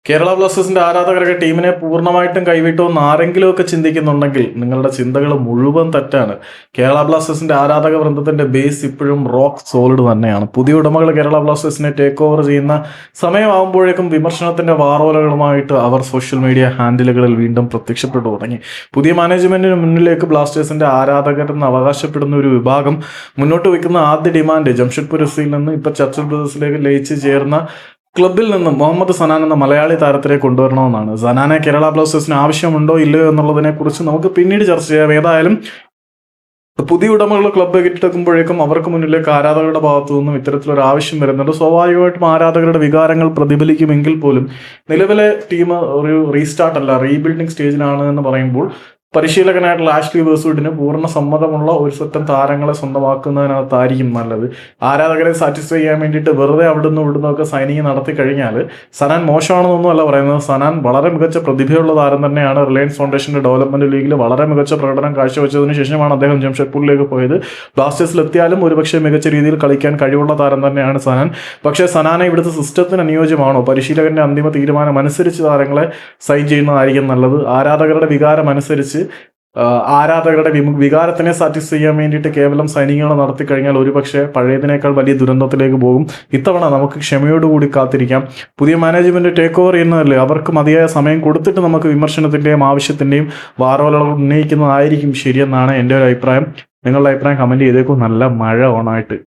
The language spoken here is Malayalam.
കേരള ബ്ലാസ്റ്റേഴ്സിന്റെ ആരാധകരൊക്കെ ടീമിനെ പൂർണ്ണമായിട്ടും കൈവിട്ടോ എന്ന് ആരെങ്കിലുമൊക്കെ ചിന്തിക്കുന്നുണ്ടെങ്കിൽ നിങ്ങളുടെ ചിന്തകൾ മുഴുവൻ തെറ്റാണ്. കേരള ബ്ലാസ്റ്റേഴ്സിന്റെ ആരാധക വൃന്ദത്തിന്റെ ബേസ് ഇപ്പോഴും റോക്ക് സോളിഡ് തന്നെയാണ്. പുതിയ ഉടമകൾ കേരള ബ്ലാസ്റ്റേഴ്സിനെ ടേക്ക് ഓവർ ചെയ്യുന്ന സമയമാകുമ്പോഴേക്കും വിമർശനത്തിന്റെ വാറോലകളുമായിട്ട് അവർ സോഷ്യൽ മീഡിയ ഹാൻഡിലുകളിൽ വീണ്ടും പ്രത്യക്ഷപ്പെട്ടു തുടങ്ങി. പുതിയ മാനേജ്മെന്റിന് മുന്നിലേക്ക് ബ്ലാസ്റ്റേഴ്സിന്റെ ആരാധകരെന്ന് അവകാശപ്പെടുന്ന ഒരു വിഭാഗം മുന്നോട്ട് വയ്ക്കുന്ന ആദ്യ ഡിമാൻഡ് ജംഷഡ്പൂർ എഫ്സിയിൽ നിന്ന് ഇപ്പോൾ ചർച്ചിൽ ബ്രദേഴ്സിലേക്ക് ലയിച്ച് ചേർന്ന ക്ലബിൽ നിന്നും മുഹമ്മദ് സനാൻ എന്ന മലയാളി താരത്തിനെ കൊണ്ടുവരണമെന്നാണ്. സനാനെ കേരള ബ്ലാസ്റ്റേഴ്സിന് ആവശ്യമുണ്ടോ ഇല്ലയോ എന്നുള്ളതിനെ കുറിച്ച് നമുക്ക് പിന്നീട് ചർച്ച ചെയ്യാം. ഏതായാലും പുതിയ ഉടമകൾ ക്ലബ്ബ് കെട്ടിടക്കുമ്പോഴേക്കും അവർക്ക് മുന്നിലേക്ക് ആരാധകരുടെ ഭാഗത്തു നിന്നും ഇത്തരത്തിലൊരു ആവശ്യം വരുന്നുണ്ട്. സ്വാഭാവികമായിട്ടും ആരാധകരുടെ വികാരങ്ങൾ പ്രതിഫലിക്കുമെങ്കിൽ പോലും നിലവിലെ ടീം ഒരു റീസ്റ്റാർട്ട് അല്ല, റീബിൽഡിംഗ് സ്റ്റേജിലാണ് എന്ന് പറയുമ്പോൾ പരിശീലകനായിട്ടുള്ള ആഷ്ലി വേഴ്സ്വുഡിന് പൂർണ്ണ സമ്മതമുള്ള ഒരു സെറ്റം താരങ്ങളെ സ്വന്തമാക്കുന്നതിനകത്തായിരിക്കും നല്ലത്. ആരാധകരെ സാറ്റിസ്ഫൈ ചെയ്യാൻ വേണ്ടിയിട്ട് വെറുതെ അവിടുന്ന് ഇവിടുന്നൊക്കെ സൈനിങ് നടത്തി കഴിഞ്ഞാൽ സനാൻ മോശമാണെന്നൊന്നും അല്ല പറയുന്നത്. സനാൻ വളരെ മികച്ച പ്രതിഭയുള്ള താരം തന്നെയാണ്. റിലയൻസ് ഫൗണ്ടേഷന്റെ ഡെവലപ്മെന്റ് ലീഗിൽ വളരെ മികച്ച പ്രകടനം കാഴ്ചവെച്ചതിന് ശേഷമാണ് അദ്ദേഹം ജംഷഡ്പൂരിലേക്ക് പോയത്. ബ്ലാസ്റ്റേഴ്സിലെത്തിയാലും ഒരുപക്ഷെ മികച്ച രീതിയിൽ കളിക്കാൻ കഴിവുള്ള താരം തന്നെയാണ് സനാൻ. പക്ഷേ സനാനെ ഇവിടുത്തെ സിസ്റ്റത്തിന് അനുയോജ്യമാണോ? പരിശീലകന്റെ അന്തിമ തീരുമാനം അനുസരിച്ച് താരങ്ങളെ സൈൻ ചെയ്യുന്നതായിരിക്കും നല്ലത്. ആരാധകരുടെ വികാരം അനുസരിച്ച് ആരാധകരുടെ വികാരത്തിനെ സാറ്റിസ്ഫൈ ചെയ്യാൻ വേണ്ടിയിട്ട് കേവലം സൈനികങ്ങൾ നടത്തി കഴിഞ്ഞാൽ ഒരുപക്ഷെ പഴയതിനേക്കാൾ വലിയ ദുരന്തത്തിലേക്ക് പോകും. ഇത്തവണ നമുക്ക് ക്ഷമയോടുകൂടി കാത്തിരിക്കാം. പുതിയ മാനേജ്മെന്റ് ടേക്ക് ഓവർ ചെയ്യുന്നതല്ലേ, അവർക്ക് മതിയായ സമയം കൊടുത്തിട്ട് നമുക്ക് വിമർശനത്തിന്റെയും ആവശ്യത്തിന്റെയും വാറോലകൾ ഉന്നയിക്കുന്നതായിരിക്കും ശരിയെന്നാണ് എൻ്റെ ഒരു അഭിപ്രായം. നിങ്ങളുടെ അഭിപ്രായം കമന്റ് ചെയ്തേക്കും. നല്ല മഴ ഓണായിട്ട്.